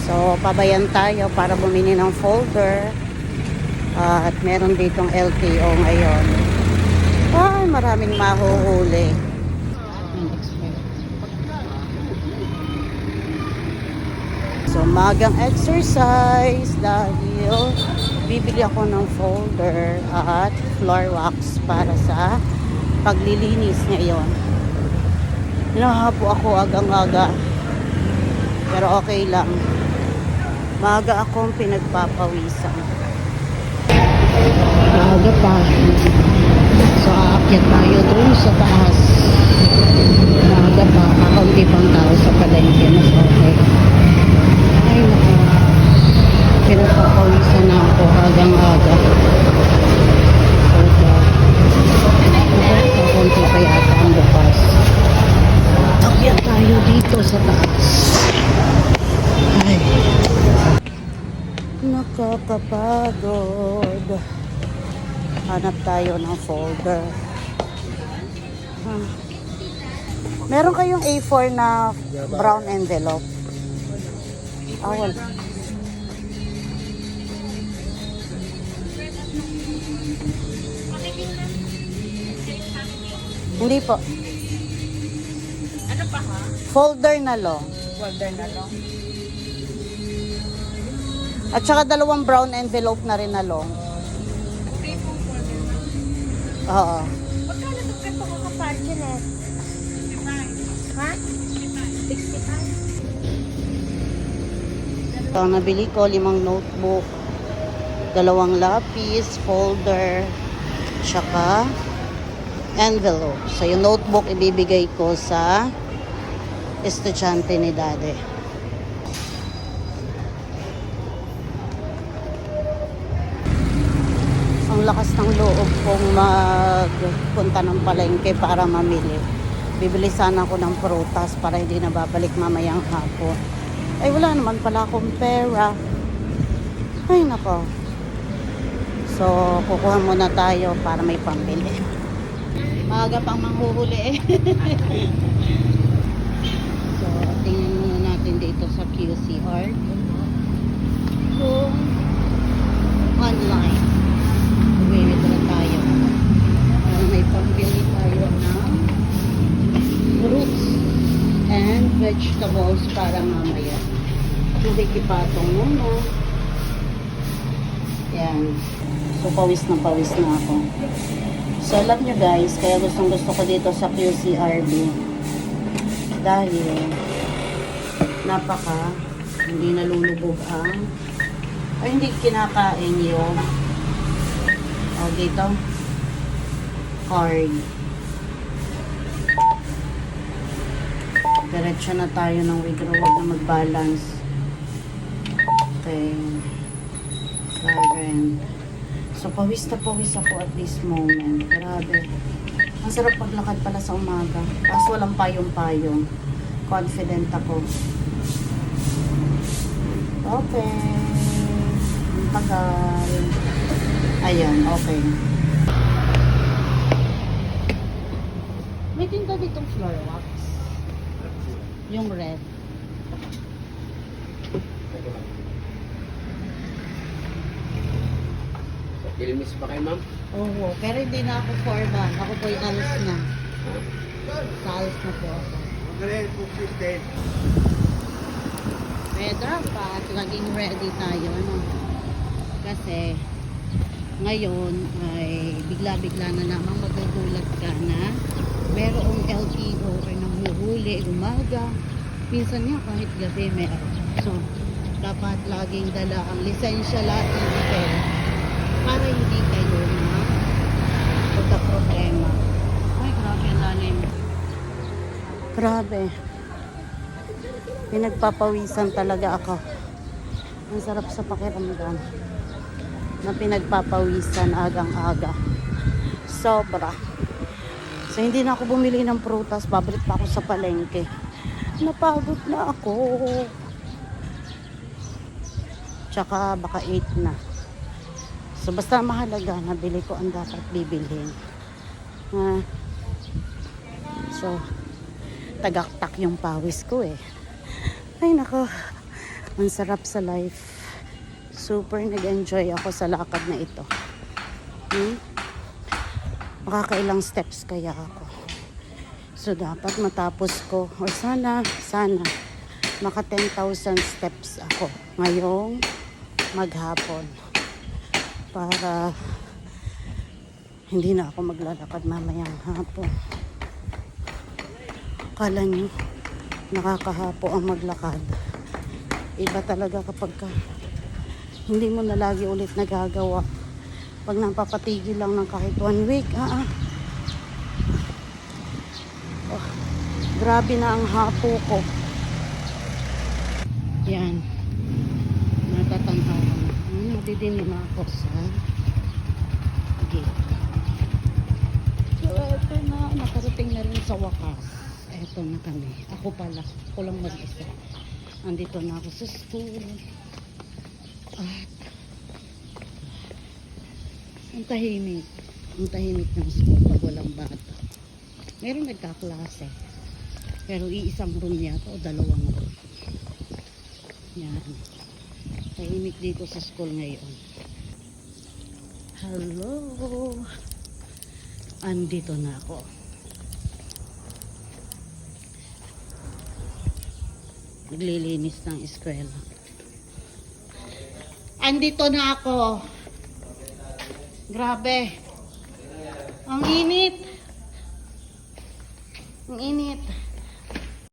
So, pabayan tayo para bumili ng folder. At meron ditong LTO ngayon. Ay, maraming mahuhuli. So, magang exercise dahil bibili ako ng folder at floor wax para sa paglilinis ngayon. Hinahapo ako agang-aga. Pero okay lang. Maaga akong pinagpapawisan. Maaga pa. So, aakyat tayo dun sa taas. Maaga pa. Kakaunti pang tao sa palengke. Mas okay. Ay, naku. Pinagpapawisan na ako agang-aga. Kakaunti pa yata ang bukas. Aakyat tayo dito sa taas. Ay. Nakakapagod. Hanap tayo ng folder. Meron kayong A4 na brown envelope? Wala. Hindi po. Ano pa ha? Folder na long. Folder na lang. At saka dalawang brown envelope na rin na long. Free pong folder na. Oo. Magkano ito ka kakapartinet? 65. Ha? 65. So, nabili ko 5 notebook, 2 lapis, folder, tsaka envelope. So, yung notebook ibibigay ko sa estudyante ni Daddy. Ang lakas ng loob kong magpunta ng palengke para mamili. Bibili sana ako ng prutas para hindi na babalik mamayang hapon. Ay, wala naman pala akong pera. Ay, nako. So, kukuha muna tayo para may pambili. Maaga pang manghuhuli eh. So, tingnan muna natin dito sa QCR. Kung online. Withdraw tayo. Para may pambili tayo ng fruits and vegetables para mamaya. Tubig ipatong muna. Yan. So, pawis na ako. So, alam nyo guys, kaya gusto ko dito sa QCRB. Dahil, hindi nalulubog ang, ay hindi kinakain yung, dito, card. Diretso na tayo ng withdraw, wag na mag-balance. Okay. Current. So, pawis ako at this moment. Grabe. Ang sarap paglakad pala sa umaga. Kaso walang payong-payong. Confident ako. Okay. Ang tagal. Ayan, okay. May tinta ditong floor wax. Yung red. Ilmis pa kayo, ma'am? Oo, pero hindi na ako foreman. Ako po'y alis na. Sa alis na po ako. Pedra pa at laging ready tayo. Ano? Kasi ngayon ay bigla-bigla na naman magagulat ka na merong LTO ay nanghuhuli umaga. Minsan nga kahit gabi meron. So, dapat laging dala ang lisensya lahat para hindi kayo na magka-problema. Ay, grabe ang lalim. Grabe. Pinagpapawisan talaga ako. Ang sarap sa pakiramdam na pinagpapawisan agang-aga. Sobra. So, hindi na ako bumili ng prutas. Babalik pa ako sa palengke. Napagod na ako. Tsaka baka 8 na. So, basta mahalaga, nabili ko ang dapat bibilhin. So, tagaktak yung pawis ko eh. Ay, nako. Ang sarap sa life. Super nag-enjoy ako sa lakad na ito. Makakailang steps kaya ako. So, dapat matapos ko, or sana, maka 10,000 steps ako ngayong maghapon. Para hindi na ako maglalakad mamayang hapon. Kala nyo, nakakahapo ang maglakad. Iba talaga kapag hindi mo na lagi ulit nagagawa. Pag napapatigil lang ng kahit 1 week, oh, grabe na ang hapo ko. Yan. Natatanghaw ko na. Nadidinin na ako sa gate. So, eto na. Nakarating na rin sa wakas. Eto na kami. Ako pala. Ako lang mag-isa. Andito na ako sa school. At ang tahimik. Ang tahimik ng school pag walang bata. Meron nagkaklase. Pero iisang room yata o dalawang room. Yan. Tahimik dito sa school ngayon. Hello. Andito na ako. Naglilinis ng eskwela. Andito na ako. Grabe. Ang init. Ang init.